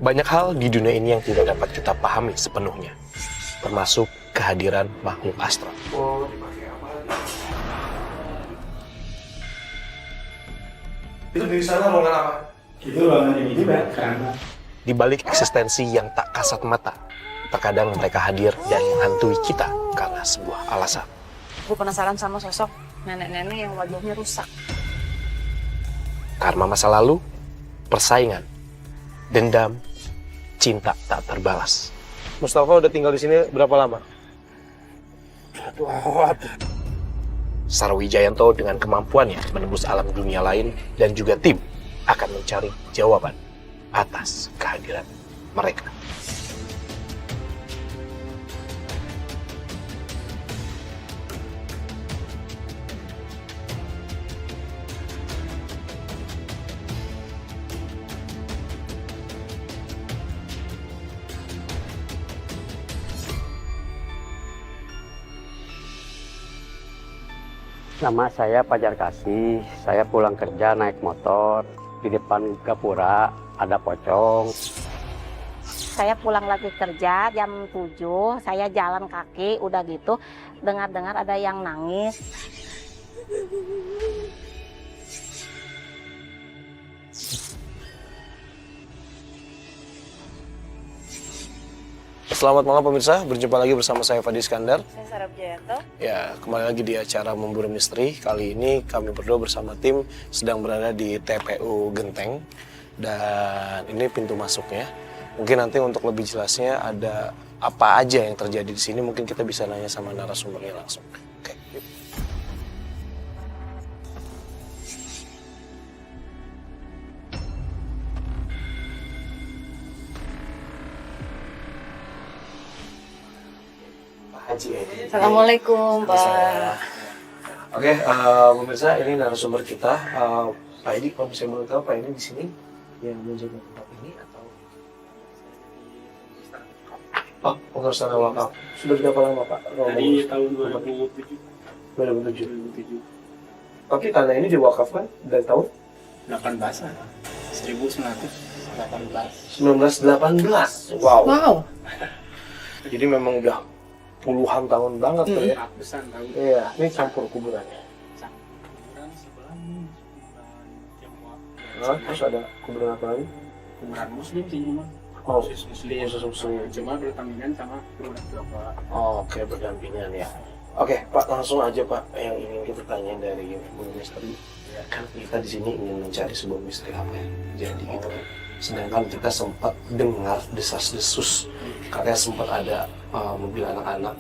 Banyak hal di dunia ini yang tidak dapat kita pahami sepenuhnya, termasuk kehadiran makhluk astral. Itu di sana ruangan apa? Itu ruangan ini juga kan. Di balik eksistensi yang tak kasat mata, terkadang mereka hadir dan menghantui kita karena sebuah alasan. Gue penasaran sama sosok nenek-nenek yang wajahnya rusak. Karma masa lalu, persaingan, dendam, cinta tak terbalas. Mustafa udah tinggal di sini berapa lama? Sarwijayanto dengan kemampuannya menembus alam dunia lain dan juga tim akan mencari jawaban atas kehadiran mereka. Nama saya Fajar Kasih, saya pulang kerja naik motor, di depan gapura ada pocong. Saya pulang lagi kerja jam 7, saya jalan kaki, udah gitu dengar-dengar ada yang nangis. Selamat malam pemirsa, berjumpa lagi bersama saya Fadi Iskandar. Saya Sarah Wijayanto. Ya, kembali lagi di acara Memburu Misteri. Kali ini kami berdua bersama tim sedang berada di TPU Genteng. Dan ini pintu masuknya. Mungkin nanti untuk lebih jelasnya ada apa aja yang terjadi di sini, mungkin kita bisa nanya sama narasumbernya langsung. Oke. Assalamualaikum, Pak. Oke, pemirsa, ini narasumber kita. Pak Edi, kalau saya boleh tahu, Pak Edi di sini yang menjaga tempat ini atau? Oh, pengurusan wakaf. Sudah berapa lama, Pak? Dari tahun 2007. 2007. Tapi tanah ini diwakafkan dari tahun 18 lah. 1918. 1918. Wow. Jadi memang udah puluhan tahun banget tuh ya. Ratusan tahun. Iya, ini campur kuburannya. Kuburan sebelah ini, kuburan Tionghoa. Nah, terus ada kuburan apa lagi? Kuburan Muslim sih cuma. Oh, Khusus Muslim. khusus Muslim. Cuma bertandingan sama kuburan Tionghoa. Oh, oke, berdampingan ya. Oke, Pak, langsung aja Pak yang ingin kita tanyain dari Bung Misteri. Ya, kan kita di sini ingin mencari sebuah misteri apa yang terjadi gitu kan. Sedangkan kita sempat dengar desas-desus, katanya sempat ada mobil anak-anak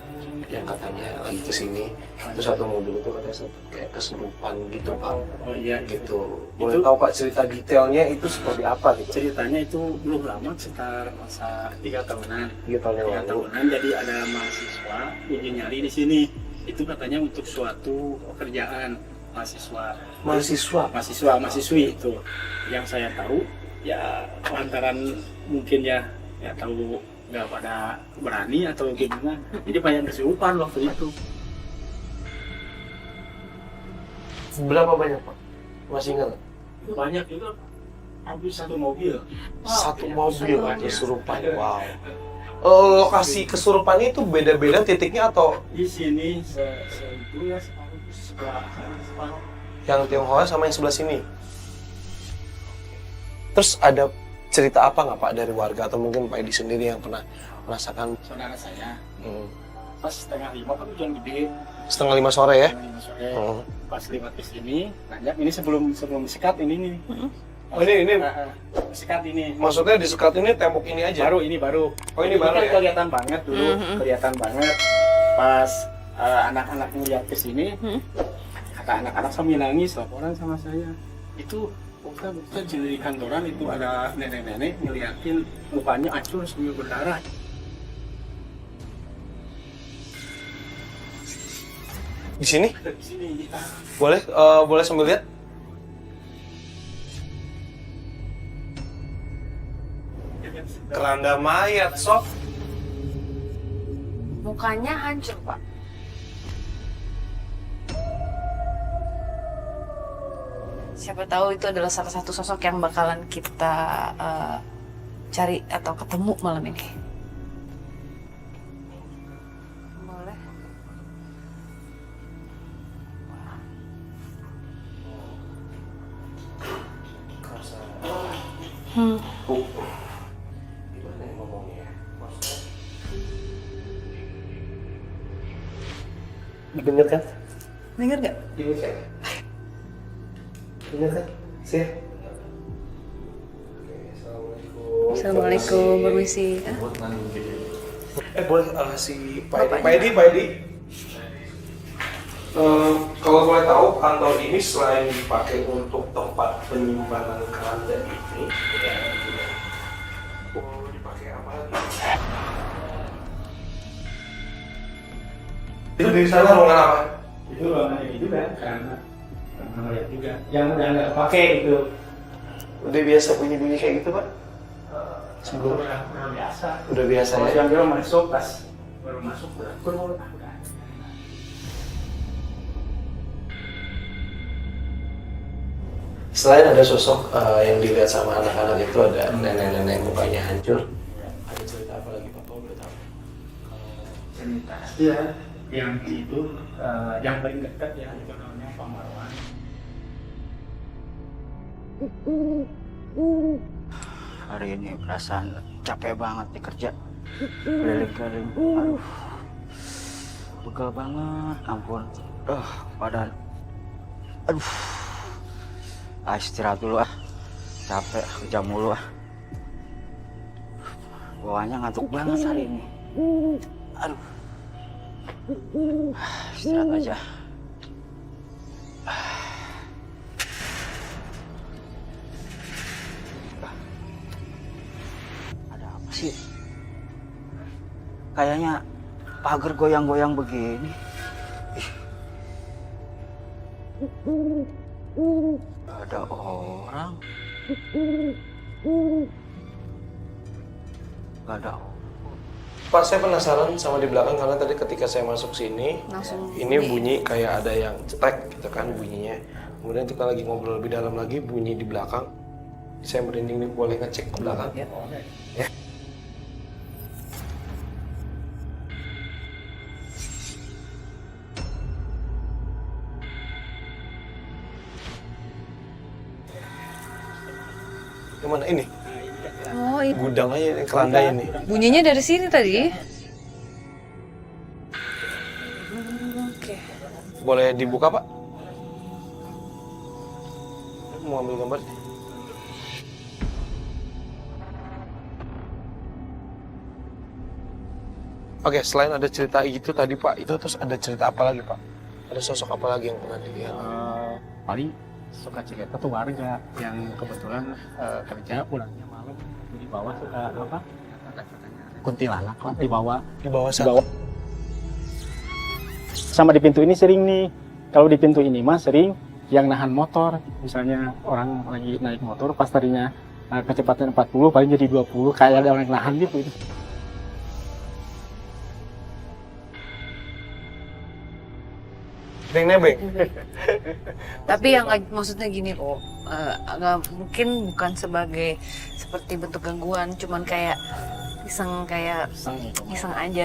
yang katanya lagi kesini. Terus satu mobil itu katanya sempat kayak kesurupan gitu Pak. Oh iya, Gitu. Boleh tahu Pak cerita detailnya itu seperti apa gitu? Ceritanya itu belum lama, sekitar masa 3 tahunan. 3 tahun yang 3 lalu. tahunan, jadi ada mahasiswa ingin nyari di sini. Itu katanya untuk suatu pekerjaan mahasiswa. Mahasiswi itu. Yang saya tahu ya lantaran mungkin ya tahu nggak pada berani atau gimana, jadi banyak kesurupan waktu itu. Berapa banyak Pak? Masih ingat? Banyak itu, hampir satu mobil. Satu Ya, mobil banyak. kesurupan. Wow. Lokasi kesurupan itu beda-beda titiknya atau Di sini itu ya separuh. yang Tionghoa sama yang sebelah sini? Terus ada cerita apa nggak Pak dari warga atau mungkin Pak Edi sendiri yang pernah merasakan? Saudara saya Hmm. pas setengah 5 kan hujan gede. 4:30 sore ya? Setengah 5 sore. Hmm. Pas lewat ke sini, nanya ini sebelum sekat ini nih. Oh ini Sekat ini. maksudnya di sekat ini tembok ini aja? Ini baru. Oh ini baru kan ya? kelihatan banget dulu, kelihatan banget. Pas anak-anak melihat ke sini, kata anak-anak sambil nangis, laporan sama saya. Itu bukan di kantoran itu ada nenek-nenek ngeliatin mukanya hancur sambil berdarah. Di sini? Di sini. Boleh sambil lihat? Keranda mayat, Sob. Mukanya hancur, Pak. Siapa tahu itu adalah salah satu sosok yang bakalan kita cari atau ketemu malam ini. Boleh. Bu, gimana ya ngomongnya? Maksudnya didengar kan? Dengar nggak? Dengar kan? Dengar kan? Sih. Assalamualaikum, permisi. Boleh si Pak Edi. Kalau boleh tahu kantor ini selain dipakai untuk tempat penyimpanan keranda ini, boleh dipakai apa lagi? Itu di sana ruangan apa? Itu ruangan ini juga karena melihat juga yang udah nggak pakai itu. Udah biasa bunyi-bunyi kayak gitu, Pak? Udah biasa. Udah biasa Kalau ya? yang baru masuk pas baru masuk udah. Selain ada sosok yang dilihat sama anak-anak itu, ada nenek-nenek mukanya hancur. Ada cerita apa lagi, Pak? Kalau boleh tahu? Cerita ya yang itu yang paling dekat ya itu namanya Pak Marwan. Hari ini perasaan capek banget nih kerja. Keliling-keliling. Aduh. Pegel banget, ampun. Badan. Aduh. Istirahat dulu ah. Capek, kerja mulu ah. Bawaannya ngantuk banget hari ini. Aduh. Istirahat aja. Ada apa sih? Kayaknya pagar goyang-goyang begini. Ada orang. Gak ada. Pak, saya penasaran sama di belakang karena tadi ketika saya masuk sini, Langsung ini bunyi kayak ada yang cetek gitu kan bunyinya. Kemudian kita lagi ngobrol lebih dalam lagi, bunyi di belakang. Saya merinding nih, boleh ngecek ke belakang? Ya, boleh. Ya. Yang mana ini? Oh, ini. Gudang aja ini, keranda ini. Bunyinya dari sini tadi. Oke. Boleh dibuka, Pak? Mau ambil gambar? Oke, selain ada cerita itu tadi, Pak, itu terus ada cerita apa lagi, Pak? Ada sosok apa lagi yang pernah dilihat? Paling suka cerita tuh warga yang kebetulan kerja pulangnya malam di bawah suka apa kuntilanak lah di bawah Di bawah sana. sama di pintu ini sering nih, kalau di pintu ini mah sering yang nahan motor, misalnya orang lagi naik motor pas tadinya kecepatan 40 paling jadi 20, kayak ada orang yang nahan gitu. Nebeng. Tapi yang maksudnya gini loh, agak mungkin bukan seperti bentuk gangguan, cuman kayak iseng aja,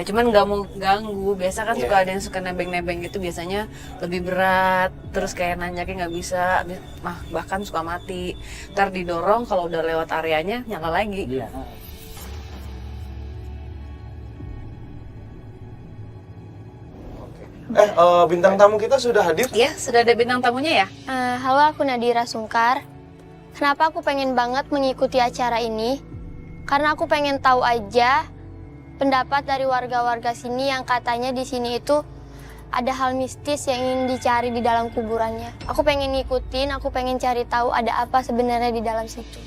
cuman nggak mau ganggu. Biasa kan suka ada yang suka nebeng-nebeng gitu, biasanya lebih berat, terus kayak nanjaknya nggak bisa, bahkan suka mati. Ntar didorong kalau udah lewat areanya nyala lagi. Iya. Bintang tamu kita sudah hadir. Ya, sudah ada bintang tamunya ya? Halo, aku Nadira Sungkar. Kenapa aku pengen banget mengikuti acara ini? Karena aku pengen tahu aja pendapat dari warga-warga sini yang katanya di sini itu ada hal mistis yang ingin dicari di dalam kuburannya. Aku pengen ngikutin, aku pengen cari tahu ada apa sebenarnya di dalam situ.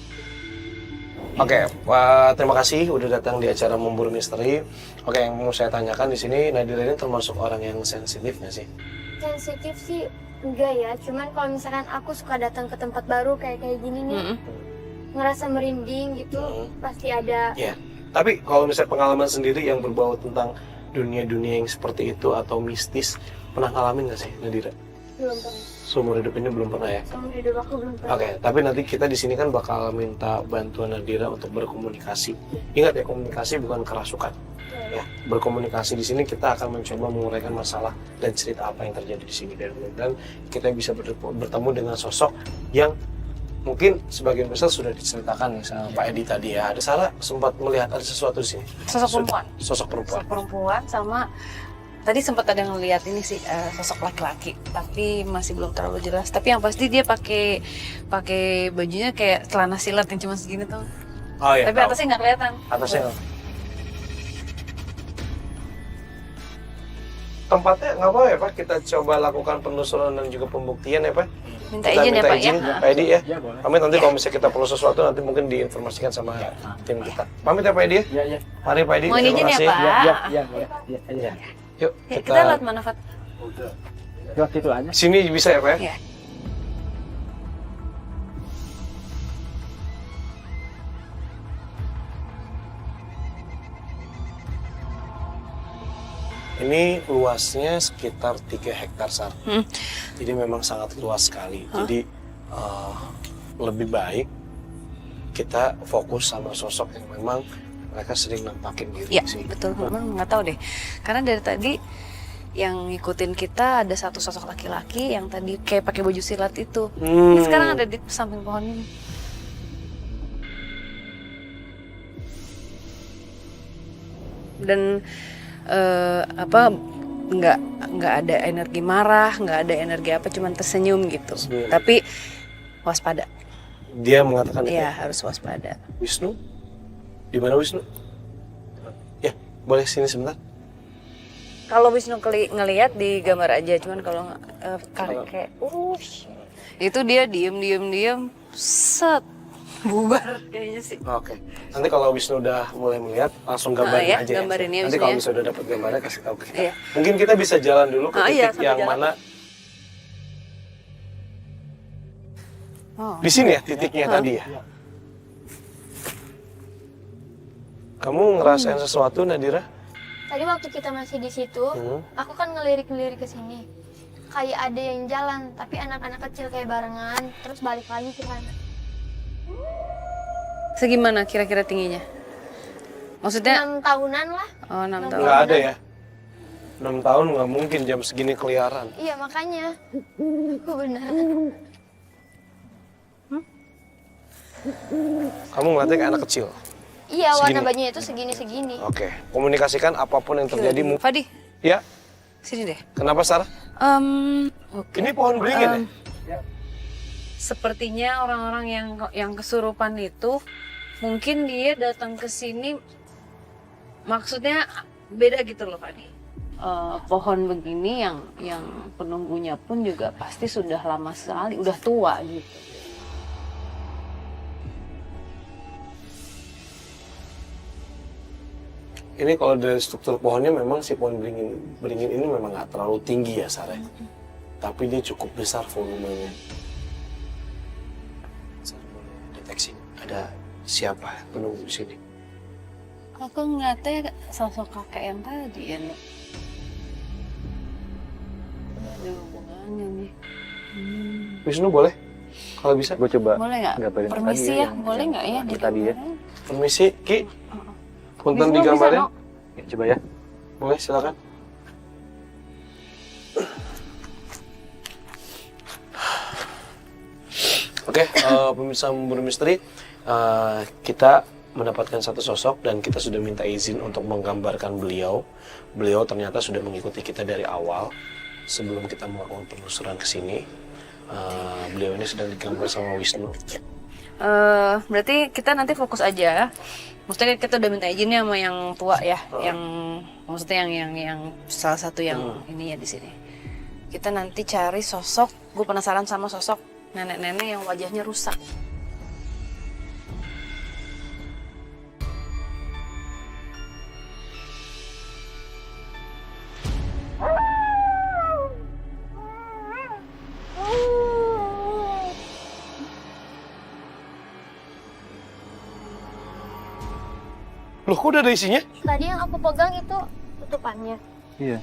Oke, Pak, terima kasih udah datang di acara Memburu Misteri. Oke, yang mau saya tanyakan di sini, Nadira ini termasuk orang yang sensitif nggak sih? Sensitif sih enggak ya, cuman kalau misalkan aku suka datang ke tempat baru kayak gini nih, ngerasa merinding gitu, pasti ada. Iya. Tapi kalau misalnya pengalaman sendiri yang berbau tentang dunia-dunia yang seperti itu atau mistis, pernah ngalamin nggak sih, Nadira? Belum pernah. Seumur hidup ini belum pernah ya? Seumur hidup aku belum pernah. Oke, tapi nanti kita di sini kan bakal minta bantuan Nadira untuk berkomunikasi. Ingat ya, komunikasi bukan kerasukan. Ya, berkomunikasi di sini kita akan mencoba menguraikan masalah dan cerita apa yang terjadi di sini, dan kita bisa bertemu dengan sosok yang mungkin sebagian besar sudah diceritakan nih sama Pak Edi tadi ya. Ada Sarah sempat melihat ada sesuatu di sini. Sosok perempuan. Sosok perempuan. Sosok perempuan sama tadi sempat ada ngeliat ini sih sosok laki-laki, tapi masih belum terlalu jelas. Tapi yang pasti dia pakai bajunya kayak celana silat yang cuma segini tuh. Oh iya. Tapi tahu. atasnya nggak kelihatan. Atasnya nggak. Tempatnya nggak apa ya Pak, kita coba lakukan penelusuran dan juga pembuktian ya Pak. Minta Kita izin ya minta Pak izin, ya. Pak Edi ya. Ya boleh. Pamit nanti kalau misalnya kita perlu sesuatu nanti mungkin diinformasikan sama tim kita. Pamit ya Pak Edi ya. Ya ya. Mari Pak Edi. Mohon izin ya Pak. Ya boleh. Ya ya. Yuk Ya, kita lihat mana Fat? Ya gitu aja. Sini bisa ya Pak ya. Ya. Ini luasnya sekitar 3 hektar Sar. Jadi memang sangat luas sekali. Jadi lebih baik kita fokus sama sosok yang memang mereka sering nampakin diri Ya, di sini. betul. Memang nggak tahu deh. Karena dari tadi yang ngikutin kita ada satu sosok laki-laki yang tadi kayak pakai baju silat itu. Ini sekarang ada di samping pohon ini. Dan nggak ada energi marah, nggak ada energi apa, cuman tersenyum gitu. Tersenyum. Tapi waspada. Dia mengatakan itu. Iya, harus waspada. Wisnu? Di mana Wisnu? Ya, boleh sini sebentar. Kalau Wisnu ngelihat di gambar aja, cuman kalau kayak itu dia diem, set bubar kayaknya sih. Oke. Nanti kalau Wisnu udah mulai melihat, langsung gambarin ya, aja. gambarin ya, Nanti Wisnu kalau ya. misalnya udah dapat gambarnya kasih tahu ke kita. Iya. Mungkin kita bisa jalan dulu ke Iya, titik sambil yang jalan. mana. Oh. Di sini ya titiknya tadi ya. Kamu ngerasain sesuatu Nadira? Tadi waktu kita masih di situ, Hmm. aku kan ngelirik-ngelirik ke sini. Kayak ada yang jalan, tapi anak-anak kecil kayak barengan, terus balik lagi ke sana. Segimana kira-kira tingginya? Maksudnya 6 tahunan lah. 6 tahun. Nggak ada ya. 6 tahun nggak mungkin jam segini keliaran. Iya makanya. Aku benar. Kamu ngeliatnya kayak anak kecil. Iya warna Segini. bajunya itu segini-segini. Oke. Komunikasikan apapun yang terjadi. Fadi, Ya. sini deh. Kenapa Sarah? Oke. Ini pohon beringin ya? Sepertinya orang-orang yang kesurupan itu mungkin dia datang ke sini maksudnya beda gitu loh Fadi. Pohon begini yang penunggunya pun juga pasti sudah lama sekali, udah tua gitu. Ini kalau dari struktur pohonnya memang si pohon beringin ini memang nggak terlalu tinggi ya Sarah. Tapi dia cukup besar volumenya. Sarah boleh deteksi ada siapa penunggu di sini? Aku ngeliatnya sosok kakek yang tadi ya, Nek. Ada hubungannya nih. Wisnu boleh? Kalau bisa. Gue coba Boleh nggak? gambarin Permisi tadi ya, yang- boleh nggak ya? yang tadi ya. Permisi, Ki. Punten Wisnu, digambarin. bisa, Nok? Ya, coba ya. Boleh, silakan. Oke, pemirsa Memburu Misteri, kita mendapatkan satu sosok dan kita sudah minta izin untuk menggambarkan beliau. Beliau ternyata sudah mengikuti kita dari awal sebelum kita melakukan penelusuran ke sini. Beliau ini sedang digambar sama Wisnu. Berarti kita nanti fokus aja. Maksudnya kita udah minta izinnya sama yang tua ya, yang maksudnya yang salah satu yang ini ya di sini. Kita nanti cari sosok. Gue penasaran sama sosok nenek-nenek yang wajahnya rusak. Loh, kok udah ada isinya? Tadi yang aku pegang itu tutupannya. Iya.